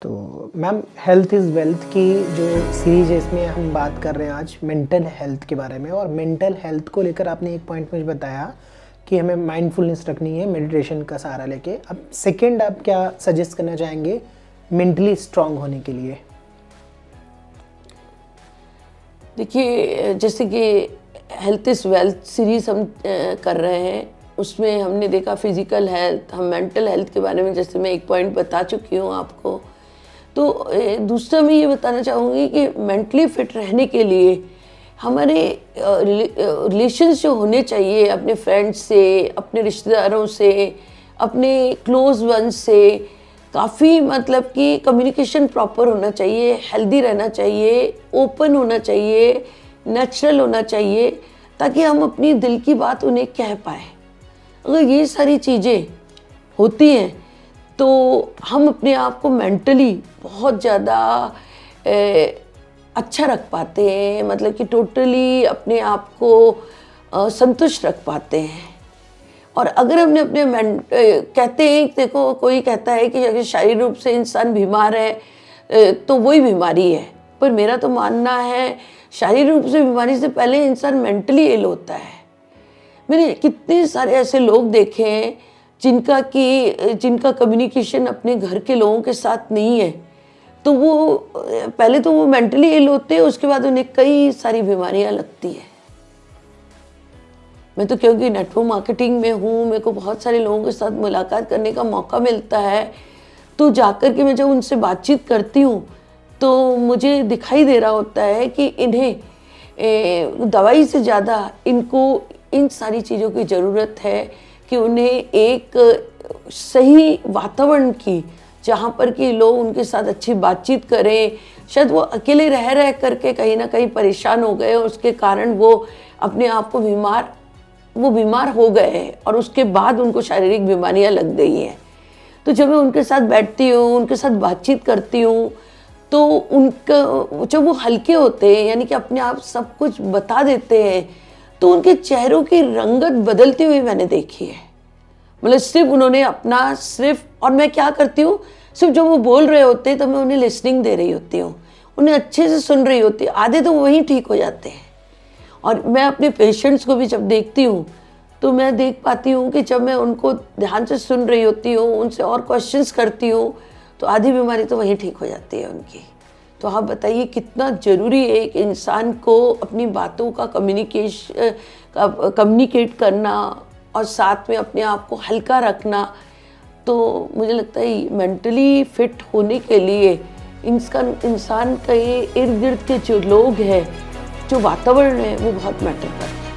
तो ma'am health is wealth की जो सीरीज है इसमें हम बात कर रहे हैं आज मेंटल हेल्थ के बारे में। और मेंटल हेल्थ को लेकर आपने एक पॉइंट मुझे बताया कि हमें माइंडफुलनेस रखनी है मेडिटेशन का सहारा लेके। अब सेकंड आप क्या सजेस्ट करना चाहेंगे मेंटली स्ट्रांग होने के लिए? देखिए, जैसे कि हेल्थ इज़ वेल्थ सीरीज़ हम कर रहे हैं, उसमें हमने देखा फिज़िकल हेल्थ, हम मेंटल हेल्थ के बारे में जैसे मैं एक पॉइंट बता चुकी हूँ आपको। तो दूसरा मैं ये बताना चाहूँगी कि मेंटली फिट रहने के लिए हमारे रिलेशंस जो होने चाहिए अपने फ्रेंड्स से, अपने रिश्तेदारों से, अपने क्लोज वंस से, काफ़ी मतलब कि कम्युनिकेशन प्रॉपर होना चाहिए, हेल्दी रहना चाहिए, ओपन होना चाहिए, नेचुरल होना चाहिए, ताकि हम अपनी दिल की बात उन्हें कह पाएँ। अगर ये सारी चीज़ें होती हैं तो हम अपने आप को मेंटली बहुत ज़्यादा अच्छा रख पाते हैं, मतलब कि टोटली अपने आप को संतुष्ट रख पाते हैं। और अगर हमने अपने कहते हैं, देखो कोई कहता है कि अगर शारीरिक रूप से इंसान बीमार है तो वही बीमारी है, पर मेरा तो मानना है शारीरिक रूप से बीमारी से पहले इंसान मेंटली इल होता है। मैंने कितने सारे ऐसे लोग देखे हैं जिनका कम्युनिकेशन अपने घर के लोगों के साथ नहीं है, तो वो पहले तो वो मेंटली इल होते हैं, उसके बाद उन्हें कई सारी बीमारियां लगती है। मैं तो क्योंकि नेटवर्क मार्केटिंग में हूँ, मेरे को बहुत सारे लोगों के साथ मुलाकात करने का मौका मिलता है, तो जाकर के मैं जब उनसे बातचीत करती हूँ तो मुझे दिखाई दे रहा होता है कि इन्हें दवाई से ज़्यादा इनको इन सारी चीज़ों की ज़रूरत है कि उन्हें एक सही वातावरण की, जहाँ पर कि लोग उनके साथ अच्छी बातचीत करें। शायद वो अकेले रह करके कहीं ना कहीं परेशान हो गए और उसके कारण वो अपने आप को बीमार हो गए हैं और उसके बाद उनको शारीरिक बीमारियां लग गई हैं। तो जब मैं उनके साथ बैठती हूँ, उनके साथ बातचीत करती हूँ, तो उनका जब वो हल्के होते हैं, यानी कि अपने आप सब कुछ बता देते हैं, तो उनके चेहरों की रंगत बदलती हुई मैंने देखी है। मतलब सिर्फ उन्होंने अपना और मैं क्या करती हूँ, सिर्फ जब वो बोल रहे होते हैं तो मैं उन्हें लिसनिंग दे रही होती हूँ, उन्हें अच्छे से सुन रही होती है, आधे तो वहीं ठीक हो जाते हैं। और मैं अपने पेशेंट्स को भी जब देखती हूँ तो मैं देख पाती हूँ कि जब मैं उनको ध्यान से सुन रही होती हूँ, उनसे और क्वेश्चंस करती हूँ, तो आधी बीमारी तो वहीं ठीक हो जाती है उनकी। तो आप बताइए कितना ज़रूरी है एक इंसान को अपनी बातों का कम्युनिकेट करना और साथ में अपने आप को हल्का रखना। तो मुझे लगता है मेंटली फिट होने के लिए इंसान के इर्द गिर्द के जो लोग हैं, जो वातावरण है, वो बहुत मैटर करता है।